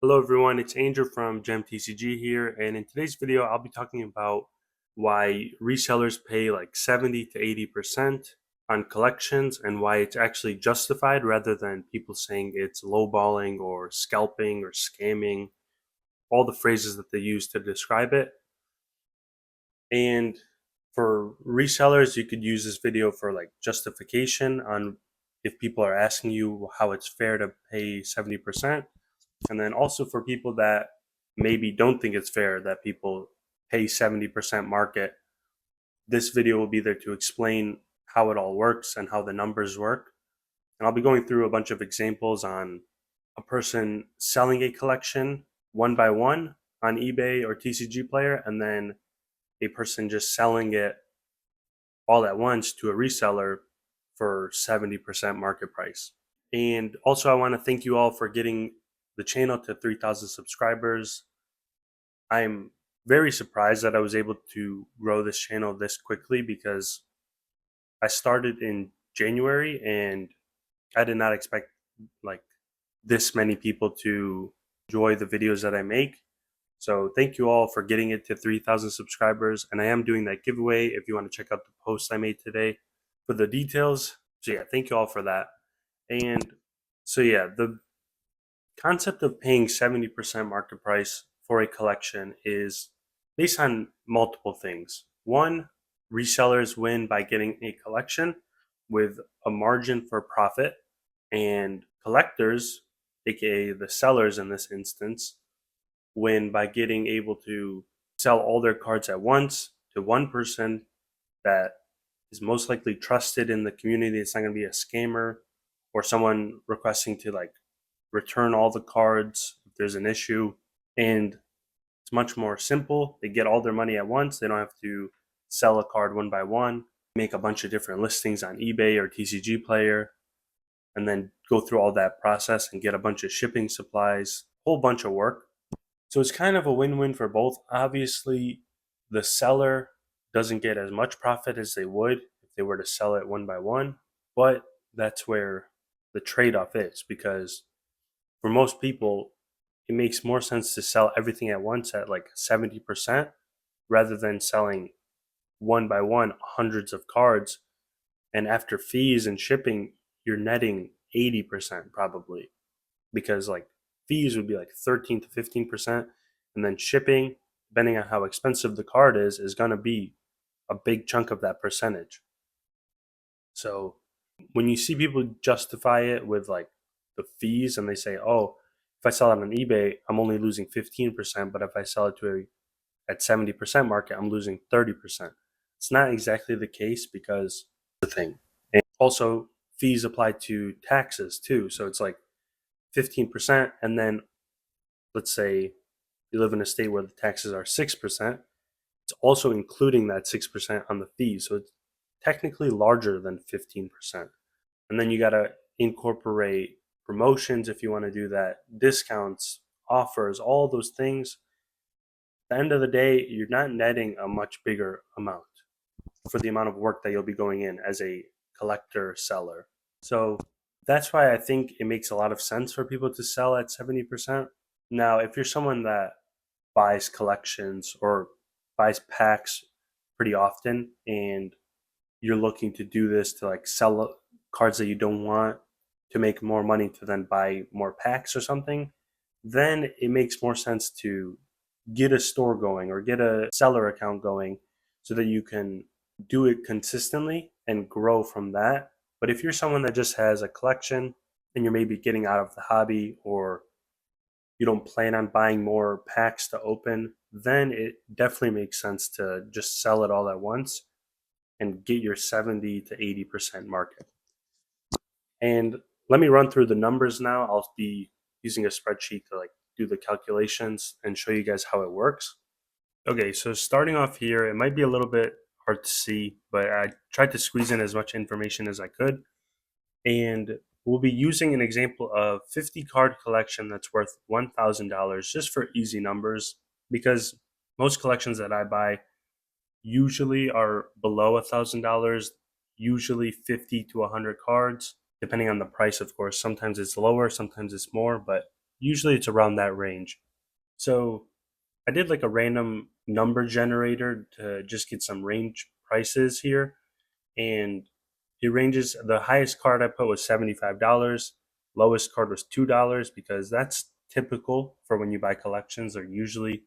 Hello everyone, it's Andrew from GemTCG here, and in today's video I'll be talking about why resellers pay like 70 to 80% on collections and why it's actually justified rather than people saying it's lowballing or scalping or scamming, all the phrases that they use to describe it. And for resellers, you could use this video for like justification on if people are asking you how it's fair to pay 70%. And then also for people that maybe don't think it's fair that people pay 70% market, this video will be there to explain how it all works and how the numbers work. And I'll be going through a bunch of examples on a person selling a collection one by one on eBay or tcgplayer, and then a person just selling it all at once to a reseller for 70% market price. And also, I want to thank you all for getting the channel to 3,000 subscribers. I'm very surprised that I was able to grow this channel this quickly because I started in January and I did not expect like this many people to enjoy the videos that I make. So thank you all for getting it to 3,000 subscribers. And I am doing that giveaway if you want to check out the post I made today for the details. So yeah, thank you all for that. And so yeah, the concept of paying 70% market price for a collection is based on multiple things. One, resellers win by getting a collection with a margin for profit, and collectors, aka the sellers in this instance, win by getting able to sell all their cards at once to one person that is most likely trusted in the community. It's not going to be a scammer or someone requesting to like return all the cards if there's an issue. And it's much more simple. They get all their money at once. They don't have to sell a card one by one, make a bunch of different listings on eBay or tcgplayer, and then go through all that process and get a bunch of shipping supplies, a whole bunch of work. So it's kind of a win-win for both. Obviously, the seller doesn't get as much profit as they would if they were to sell it one by one, but that's where the trade-off is, because for most people, it makes more sense to sell everything at once at like 70% rather than selling one by one hundreds of cards. And after fees and shipping, you're netting 80% probably, because like fees would be like 13 to 15%. And then shipping, depending on how expensive the card is going to be a big chunk of that percentage. So when you see people justify it with like the fees and they say, oh, if I sell it on eBay, I'm only losing 15%, but if I sell it at 70% market, I'm losing 30%. It's not exactly the case because the thing. And also, fees apply to taxes too. So it's like 15%. And then let's say you live in a state where the taxes are 6%. It's also including that 6% on the fees. So it's technically larger than 15%. And then you got to incorporate promotions if you want to do that, discounts, offers, all those things. At the end of the day, you're not netting a much bigger amount for the amount of work that you'll be going in as a collector seller. So that's why I think it makes a lot of sense for people to sell at 70%. Now, if you're someone that buys collections or buys packs pretty often and you're looking to do this to like sell cards that you don't want to make more money to then buy more packs or something, then it makes more sense to get a store going or get a seller account going so that you can do it consistently and grow from that. But if you're someone that just has a collection and you're maybe getting out of the hobby, or you don't plan on buying more packs to open, then it definitely makes sense to just sell it all at once and get your 70 to 80% market. And let me run through the numbers now. I'll be using a spreadsheet to like do the calculations and show you guys how it works. Okay, so starting off here, it might be a little bit hard to see, but I tried to squeeze in as much information as I could. And we'll be using an example of 50 card collection that's worth $1,000 just for easy numbers, because most collections that I buy usually are below $1,000, usually 50 to 100 cards, depending on the price, of course. Sometimes it's lower, sometimes it's more, but usually it's around that range. So I did like a random number generator to just get some range prices here, and it ranges. The highest card I put was $75. Lowest card was $2 because that's typical for when you buy collections. They're usually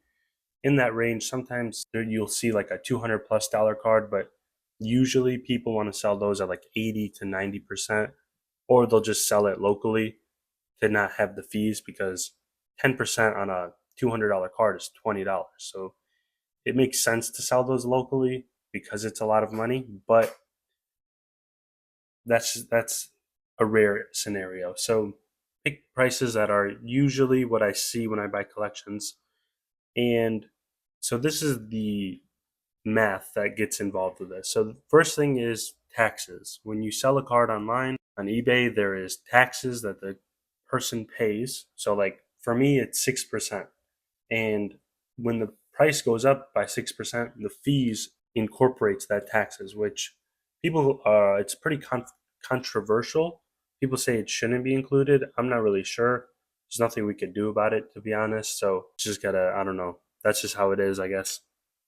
in that range. Sometimes you'll see like a $200+ card, but usually people want to sell those at like 80 to 90%, or they'll just sell it locally to not have the fees because 10% on a $200 card is $20. So it makes sense to sell those locally because it's a lot of money, but that's a rare scenario. So pick prices that are usually what I see when I buy collections. And so this is the math that gets involved with this. So the first thing is taxes. When you sell a card online on eBay, there is taxes that the person pays. So like for me, it's 6%. And when the price goes up by 6%, the fees incorporates that taxes, which people it's pretty controversial. People say it shouldn't be included. I'm not really sure. There's nothing we could do about it, to be honest. So just gotta, I don't know. That's just how it is, I guess.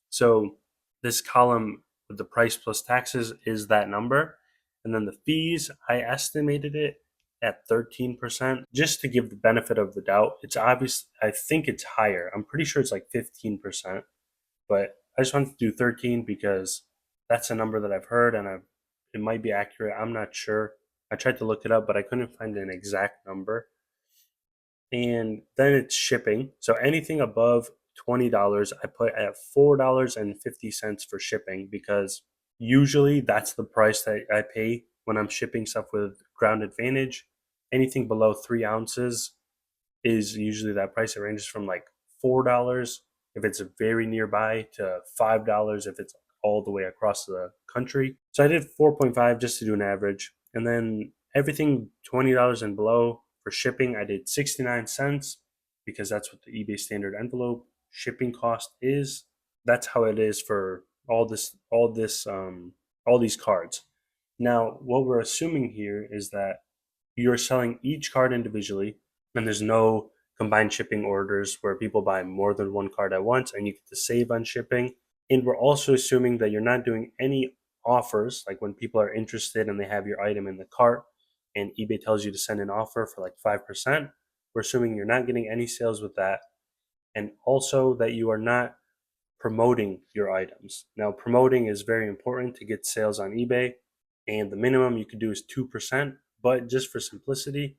So this column with the price plus taxes is that number. And then the fees, I estimated it at 13%, just to give the benefit of the doubt. It's obvious, I think it's higher. I'm pretty sure it's like 15%, but I just wanted to do 13 because that's a number that I've heard, and it might be accurate. I'm not sure. I tried to look it up, but I couldn't find an exact number. And then it's shipping. So anything above $20, I put at $4.50 for shipping because usually that's the price that I pay when I'm shipping stuff with Ground Advantage. Anything below 3 ounces is usually that price. It ranges from like $4 if it's very nearby to $5 if it's all the way across the country. So I did 4.5 just to do an average. And then everything $20 and below for shipping, I did 69 cents because that's what the eBay standard envelope shipping cost is. That's how it is for all these cards. Now, what we're assuming here is that you're selling each card individually, and there's no combined shipping orders where people buy more than one card at once and you get to save on shipping. And we're also assuming that you're not doing any offers, like when people are interested and they have your item in the cart and eBay tells you to send an offer for like 5%. We're assuming you're not getting any sales with that. And also that you are not promoting your items. Now, promoting is very important to get sales on eBay, and the minimum you could do is 2%. But just for simplicity,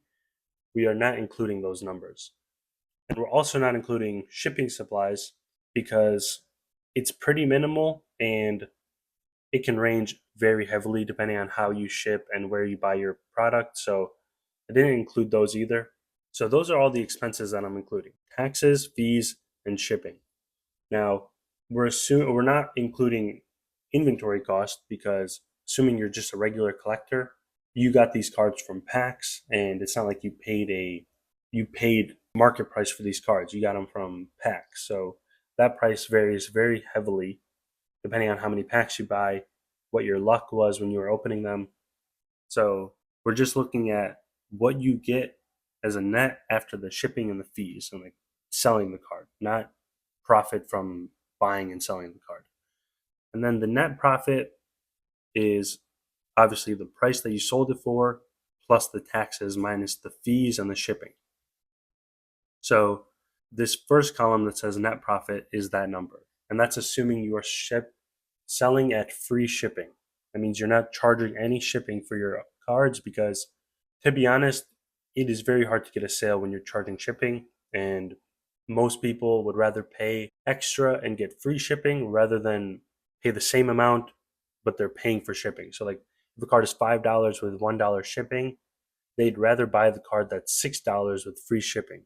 we are not including those numbers. And we're also not including shipping supplies because it's pretty minimal and it can range very heavily depending on how you ship and where you buy your product. So I didn't include those either. So those are all the expenses that I'm including: taxes, fees, and shipping. Now, we're not including inventory cost because assuming you're just a regular collector, you got these cards from packs, and it's not like you paid market price for these cards. You got them from packs, so that price varies very heavily depending on how many packs you buy, what your luck was when you were opening them. So we're just looking at what you get as a net after the shipping and the fees and like selling the card, not profit from buying and selling the card. And then the net profit is obviously the price that you sold it for plus the taxes minus the fees and the shipping. So this first column that says net profit is that number. And that's assuming you are selling at free shipping. That means you're not charging any shipping for your cards because, to be honest, it is very hard to get a sale when you're charging shipping. And most people would rather pay extra and get free shipping rather than pay the same amount, but they're paying for shipping. So, like, if a card is $5 with $1 shipping, they'd rather buy the card that's $6 with free shipping.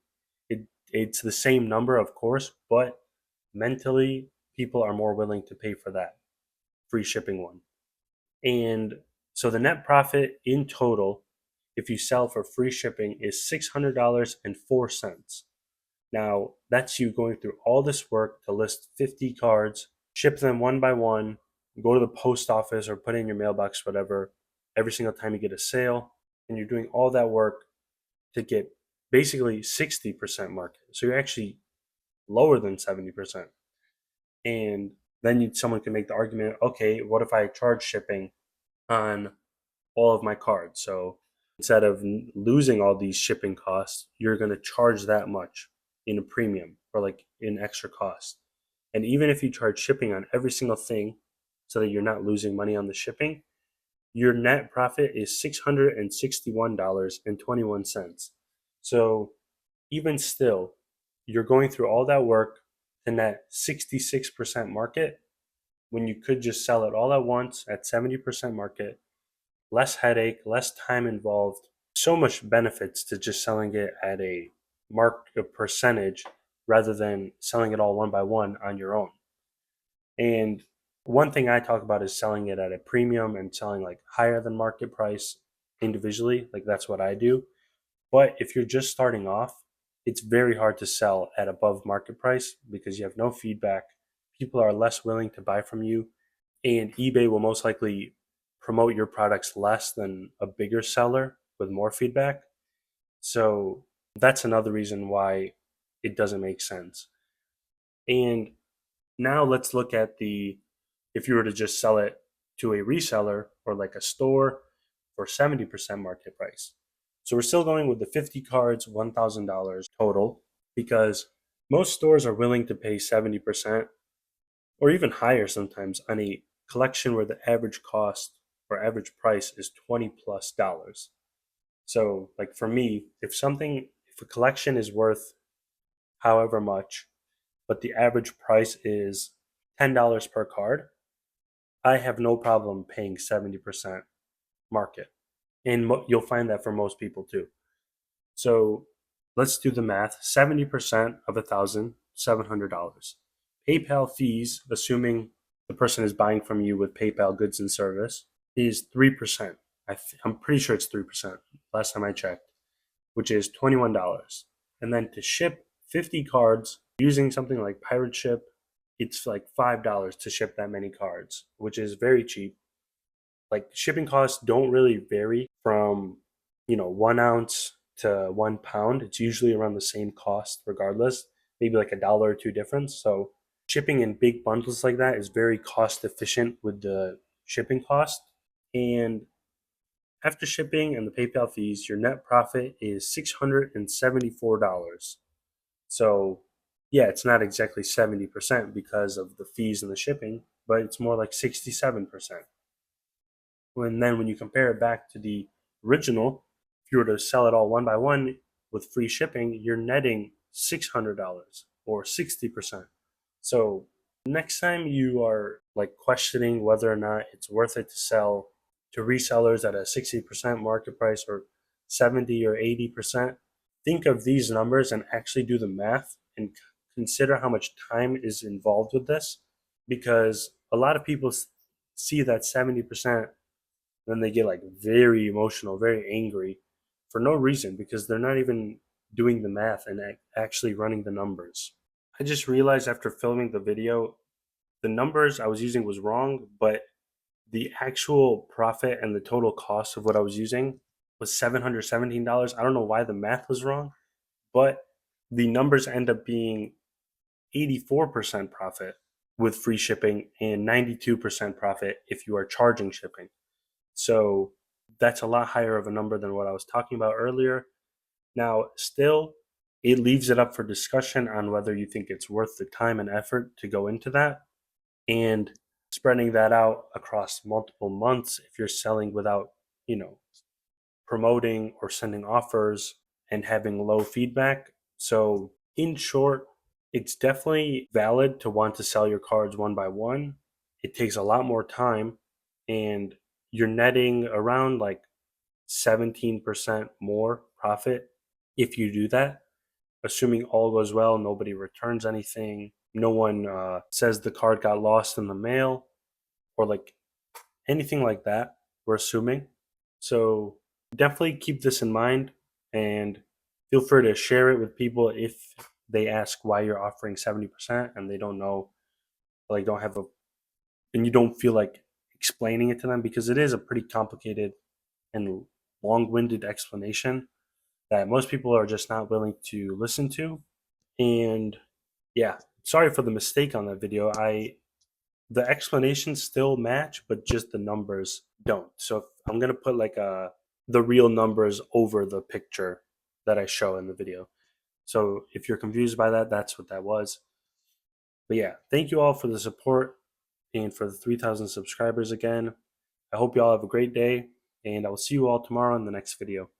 It's the same number, of course, but mentally, people are more willing to pay for that free shipping one. And so the net profit in total, if you sell for free shipping, is $600.04. Now, that's you going through all this work to list 50 cards, ship them one by one, go to the post office or put in your mailbox, whatever, every single time you get a sale. And you're doing all that work to get basically 60% market. So you're actually lower than 70%. And then someone can make the argument, okay, what if I charge shipping on all of my cards? So instead of losing all these shipping costs, you're going to charge that much in a premium or like in extra cost. And even if you charge shipping on every single thing so that you're not losing money on the shipping, your net profit is $661.21. So even still, you're going through all that work to net 66% market when you could just sell it all at once at 70% market, less headache, less time involved. So much benefits to just selling it at a percentage rather than selling it all one by one on your own. And one thing I talk about is selling it at a premium and selling like higher than market price individually. Like that's what I do. But if you're just starting off, it's very hard to sell at above market price because you have no feedback. People are less willing to buy from you, and eBay will most likely promote your products less than a bigger seller with more feedback. So that's another reason why it doesn't make sense. And now let's look at if you were to just sell it to a reseller or like a store for 70% market price. So we're still going with the 50 cards, $1,000 total, because most stores are willing to pay 70% or even higher sometimes on a collection where the average cost or average price is $20 plus. So like for me, if a collection is worth however much, but the average price is $10 per card, I have no problem paying 70% market. And you'll find that for most people too. So let's do the math. 70% of $1,700. PayPal fees, assuming the person is buying from you with PayPal goods and service, is 3%. I'm pretty sure it's 3% last time I checked, which is $21. And then to ship 50 cards using something like Pirate Ship, it's like $5 to ship that many cards, which is very cheap. Like shipping costs don't really vary from 1 ounce to 1 pound. It's usually around the same cost regardless, maybe like $1 or two difference. So shipping in big bundles like that is very cost efficient with the shipping cost. And after shipping and the PayPal fees, your net profit is $674. So yeah, it's not exactly 70% because of the fees and the shipping, but it's more like 67%. And then when you compare it back to the original, if you were to sell it all one by one with free shipping, you're netting $600 or 60%. So next time you are like questioning whether or not it's worth it to sell to resellers at a 60% market price or 70 or 80%, think of these numbers and actually do the math and consider how much time is involved with this, because a lot of people see that 70%, then they get like very emotional, very angry for no reason because they're not even doing the math and actually running the numbers. I just realized after filming the video, the numbers I was using was wrong, but the actual profit and the total cost of what I was using was $717. I don't know why the math was wrong, but the numbers end up being 84% profit with free shipping and 92% profit if you are charging shipping. So that's a lot higher of a number than what I was talking about earlier. Now, still, it leaves it up for discussion on whether you think it's worth the time and effort to go into that. And spreading that out across multiple months if you're selling without, you know, promoting or sending offers and having low feedback. So, in short, it's definitely valid to want to sell your cards one by one. It takes a lot more time, and you're netting around like 17% more profit if you do that, assuming all goes well, nobody returns anything, no one says the card got lost in the mail, or like anything like that, we're assuming. So definitely keep this in mind and feel free to share it with people if they ask why you're offering 70% and they don't know, like don't have a, and you don't feel like explaining it to them because it is a pretty complicated and long-winded explanation. that most people are just not willing to listen to. And yeah, sorry for the mistake on that video. The explanations still match, but just the numbers don't. So I'm gonna put like the real numbers over the picture that I show in the video. So if you're confused by that, that's what that was. But yeah, thank you all for the support and for the 3,000 subscribers again. I hope you all have a great day, and I will see you all tomorrow in the next video.